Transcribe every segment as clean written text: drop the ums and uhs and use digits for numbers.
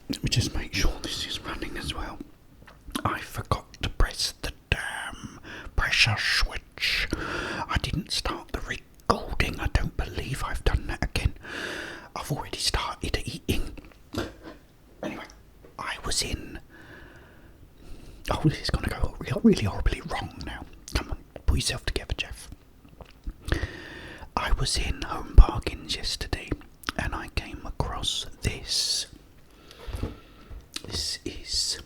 Let me just make sure this is running as well. I forgot to press the damn pressure switch. I didn't start the recording. I don't believe I've done that again. I've already started eating. Anyway, I was in... Oh, this is going to go really horribly wrong now. Come on, put yourself together, Jeff. I was in Home Bargains yesterday and I came across this. This is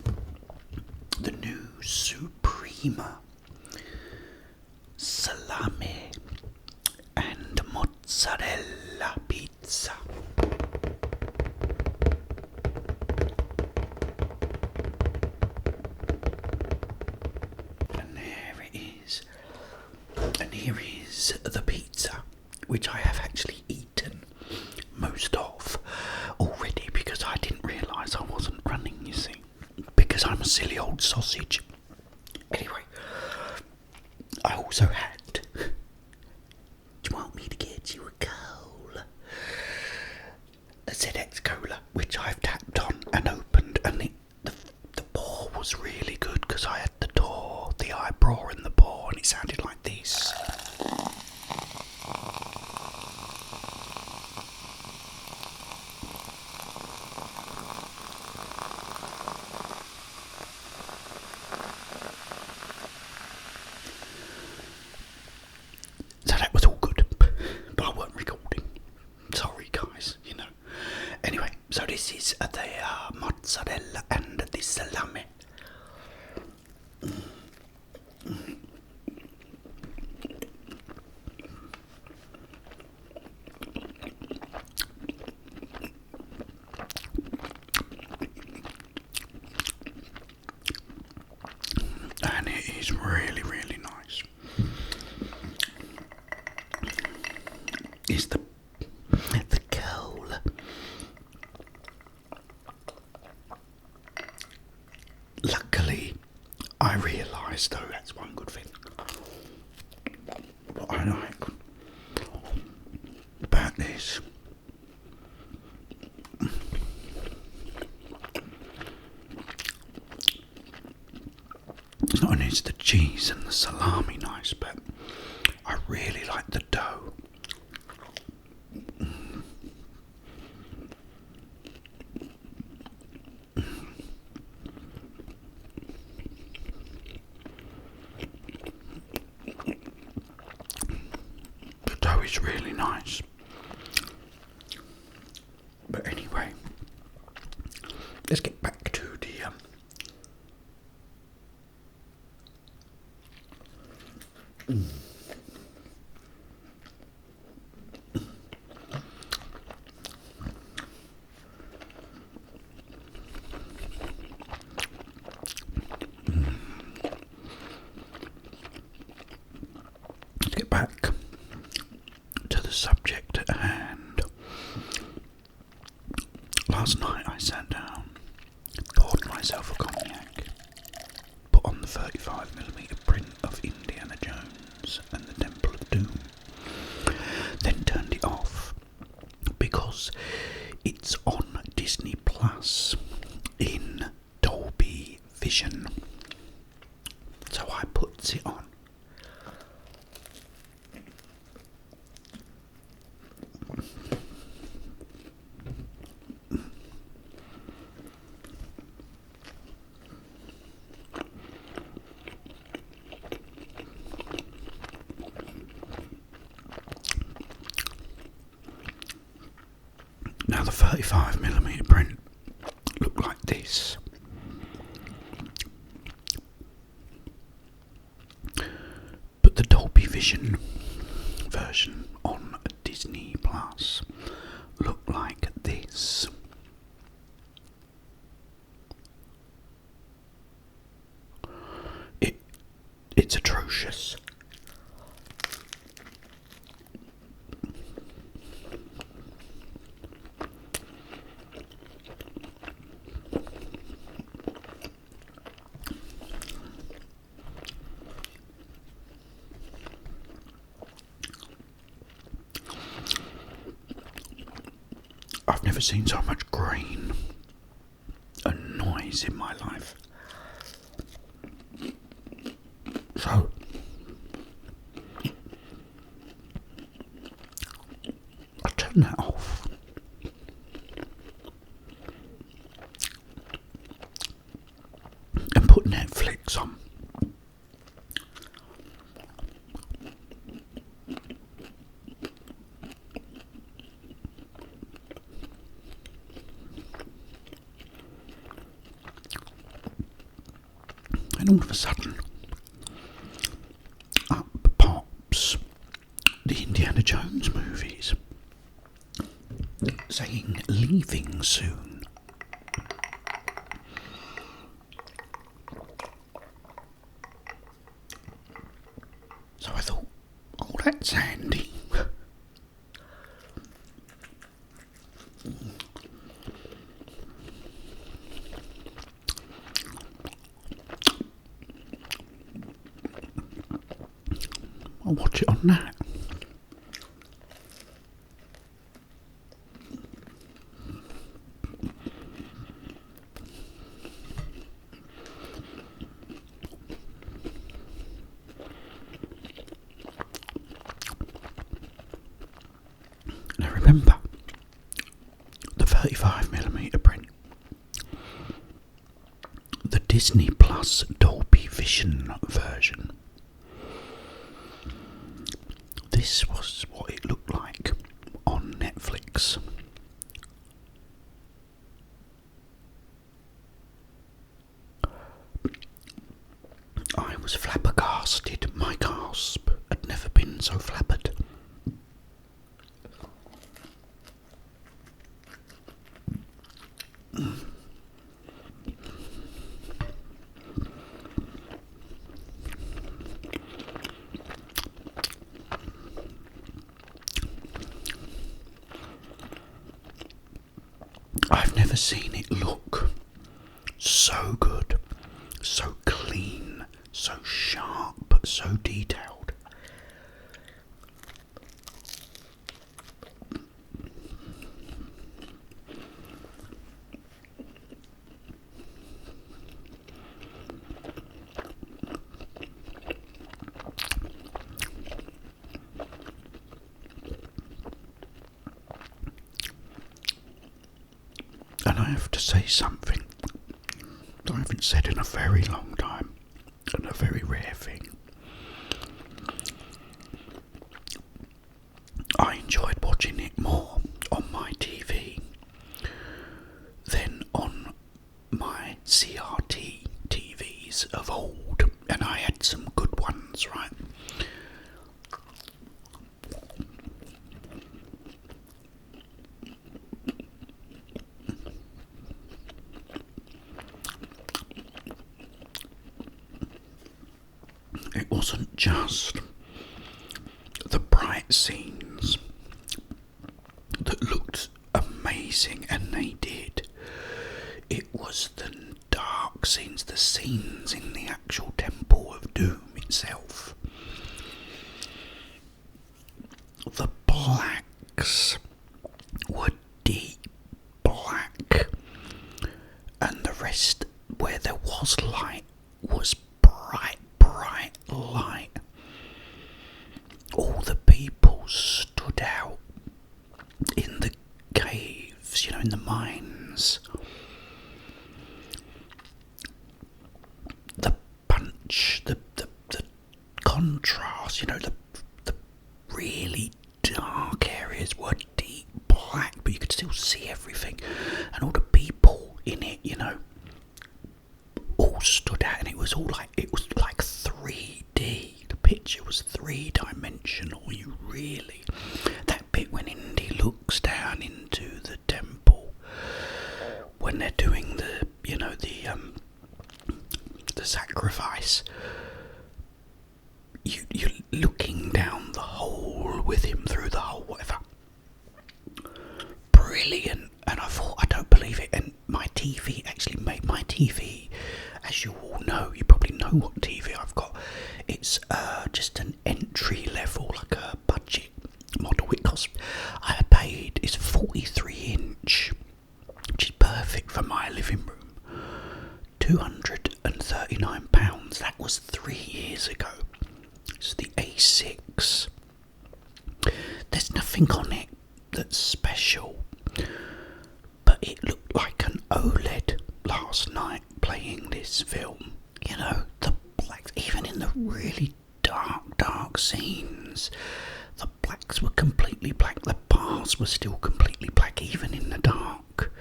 the new Suprema salami and mozzarella pizza. And there it is. And here is the pizza, which I have actually eaten most of already because I didn't realise I wasn't running, you see, because I'm a silly old sausage. Anyway, I also had... Do you want me to get you a cola? A ZX Cola, which I've tapped on and opened, and the pour was really good because I had the eyebrow in the pour, and it sounded like this. So that was all good, but I weren't recording. Sorry guys, you know. Anyway, so this is the mozzarella and the salami. And it is really, really nice. It's the coal. Luckily, I realised though, that's one good thing. What I like about this. It's not only is the cheese and the salami nice, but I really like the dough. The dough is really nice. But anyway, let's get back to the let's get back to the subject at hand. Last night I sat down, poured myself a cognac, put on the 35mm print of Indiana Jones and the Temple of Doom, then turned it off because it's on Disney Plus in Dolby Vision. So I puts it on. Now the 35mm print looked like this. But the Dolby Vision version on Disney Plus looked like this. It's atrocious. I've never seen so much green noise in my life. So, I turned that off. And put Netflix on. And all of a sudden, up pops the Indiana Jones movies, saying leaving soon. So I thought, oh, that's handy. I'll watch it on that. Now remember, the 35mm print, the Disney Plus Dolby Vision version. This was what it looked like on Netflix. I was flabbergasted. My gasp had never been so flabbered. I've never seen it look so good, so clean, so sharp, so detailed. And I have to say something that I haven't said in a very long time, and a very rare thing. I enjoyed watching it more on my TV than on my CRT TVs of old, and I had some good ones, right? It wasn't just the bright scenes that looked amazing, and they did. It was the dark scenes, the scenes in the actual Temple of Doom itself. The blacks were deep black, and the rest where there was light was bright light. All the people stood out in the caves, in the mines. The punch, the contrast, the really dark areas were deep black, but you could still see everything. And all the people in it, all stood out, and it was like 3D. The picture was 3-dimensional. That bit when Indy looks down into the temple when they're doing the sacrifice. You're looking down the hole with him, through the hole, whatever. Brilliant. And I thought, I don't believe it. And my TV actually made my TV, as you all know, you probably know what TV I've got. It's just an entry level, like a budget model. I paid, it's 43 inch, which is perfect for my living room. £239. That was 3 years ago. It's the A6. There's nothing on it that's special, but it looked like an OLED last night playing this film. You know, the blacks, even in the really dark scenes, the blacks were completely black. The bars were still completely black, even in the dark.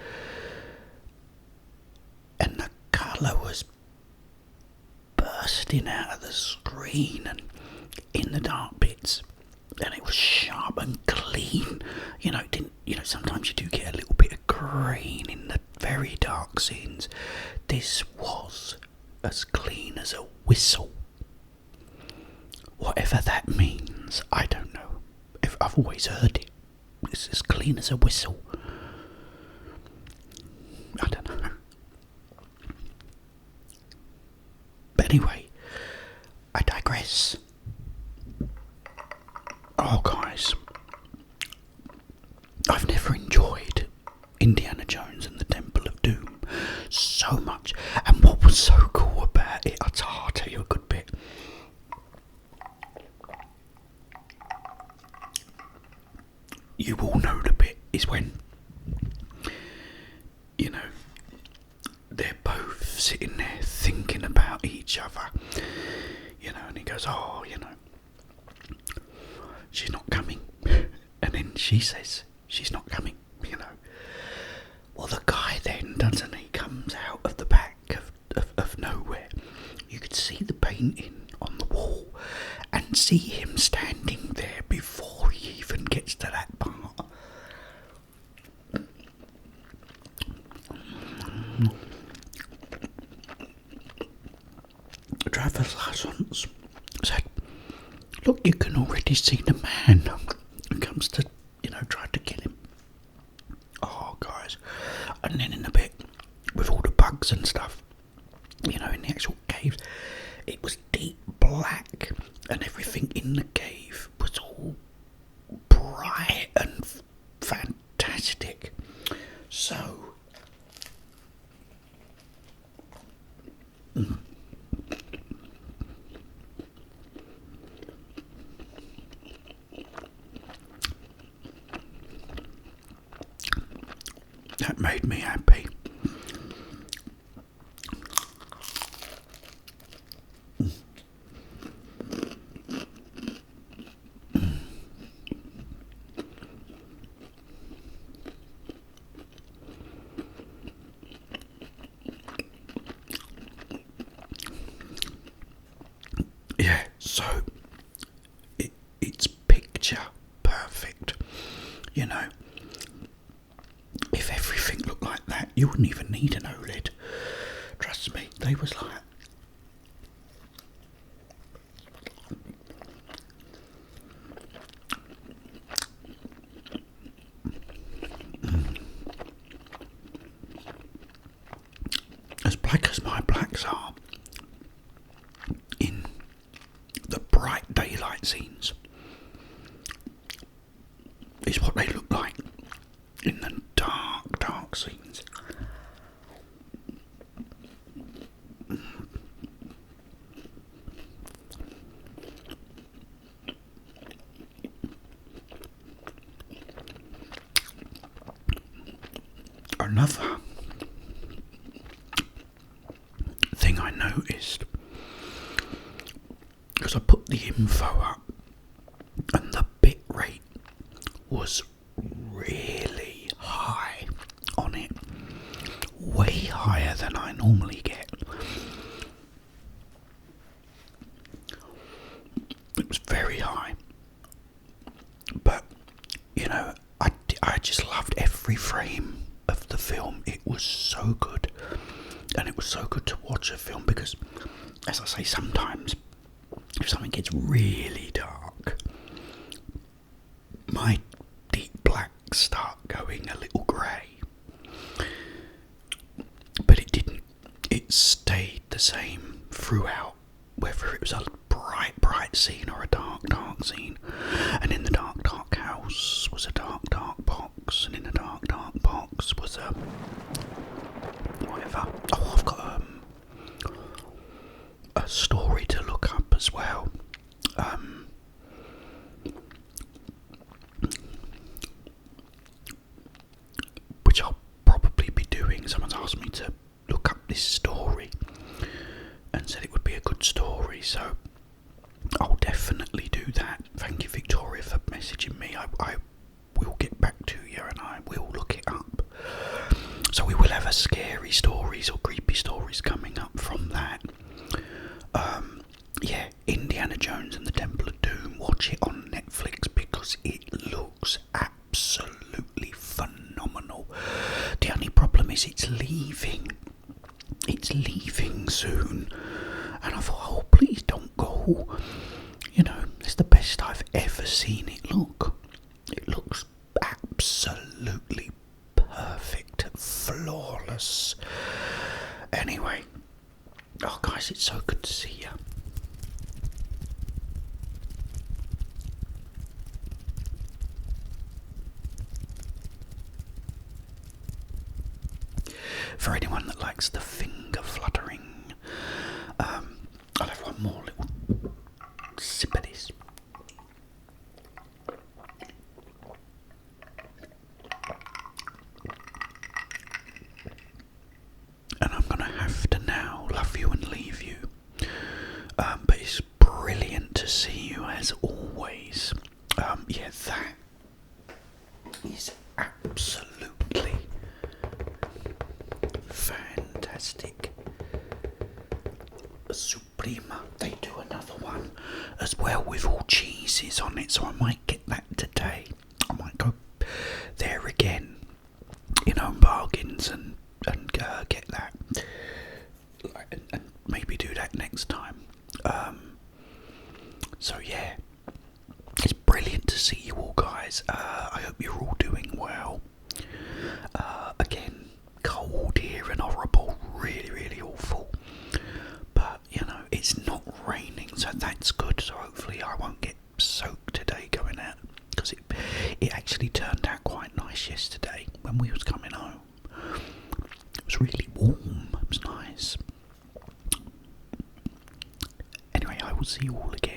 And the colour was bursting out of the screen and in the dark bits. And it was sharp and clean. You know, it didn't. You know, sometimes you do get a little bit of grain in the very dark scenes. This was as clean as a whistle. Whatever that means, I don't know. I've always heard it. It's as clean as a whistle. I don't know. But anyway, I digress. Oh, guys, I've never enjoyed Indiana Jones and the Temple of Doom so much. And what was so cool about it, I'll tell you a good bit. You all know the bit is when, you know, they're both sitting there thinking about each other, you know, and he goes, oh, you know, she's not coming. And then she says, she's not coming, you know. Well, the guy then, doesn't he, comes out of the back of nowhere. You could see the painting on the wall and see him standing there before he even gets to that part. Driver's license said, look, you can already see the man who comes to, you know, try to kill him. Oh, guys. And then in a bit, with all the bugs and stuff, you know, in the actual caves, it was deep black, and everything in the cave was all bright and fantastic. So, that made me happy. Yeah, so it's picture perfect, you know. If everything looked like that, you wouldn't even need an OLED. Trust me, they was like... as black as my blacks are in the bright daylight scenes is what they look like in the dark scenes. Another thing I noticed, because I put the info up and the bit rate was really high on it, way higher than I normally get. It was very high, but you know, I just loved every frame of the film. It was so good, and it was so good to watch a film because, as I say, sometimes if something gets really dark, my deep blacks start going a little grey. But it didn't. It stayed the same throughout, whether it was a bright scene or a dark scene. And in the dark house was a dark box, and in the dark box was a whatever. Oh, I've got someone's asked me to look up this story and said it would be a good story, so I'll definitely do that. Thank you, Victoria, for messaging me. I will get back to you and I will look it up. So we will have a scary stories or creepy stories coming up from that. Yeah, Indiana Jones and the Temple of Doom. Watch it on Netflix because it looks absolutely phenomenal. The only problem is it's leaving. It's leaving soon. And I thought, oh, please don't go. You know, it's the best I've ever seen it look. It looks absolutely perfect, flawless. Anyway, oh guys, it's so good to see you. For anyone that likes the finger fluttering, I'll have one more little sip of this. And I'm going to have to now love you and leave you. But it's brilliant to see you as always. Yeah, that is absolutely fantastic. Suprema, they do another one as well with all cheeses on it, so I might get that today. I might go there again, you know, bargains and get that, and maybe do that next time. So yeah, it's brilliant to see you all, guys. I hope you're all doing well. Again, cold here and horrible, really awful. But you know, it's not raining, so that's good. So hopefully I won't get soaked today going out, because it actually turned out quite nice yesterday when we was coming home. It was really warm. It was nice. Anyway, I will see you all again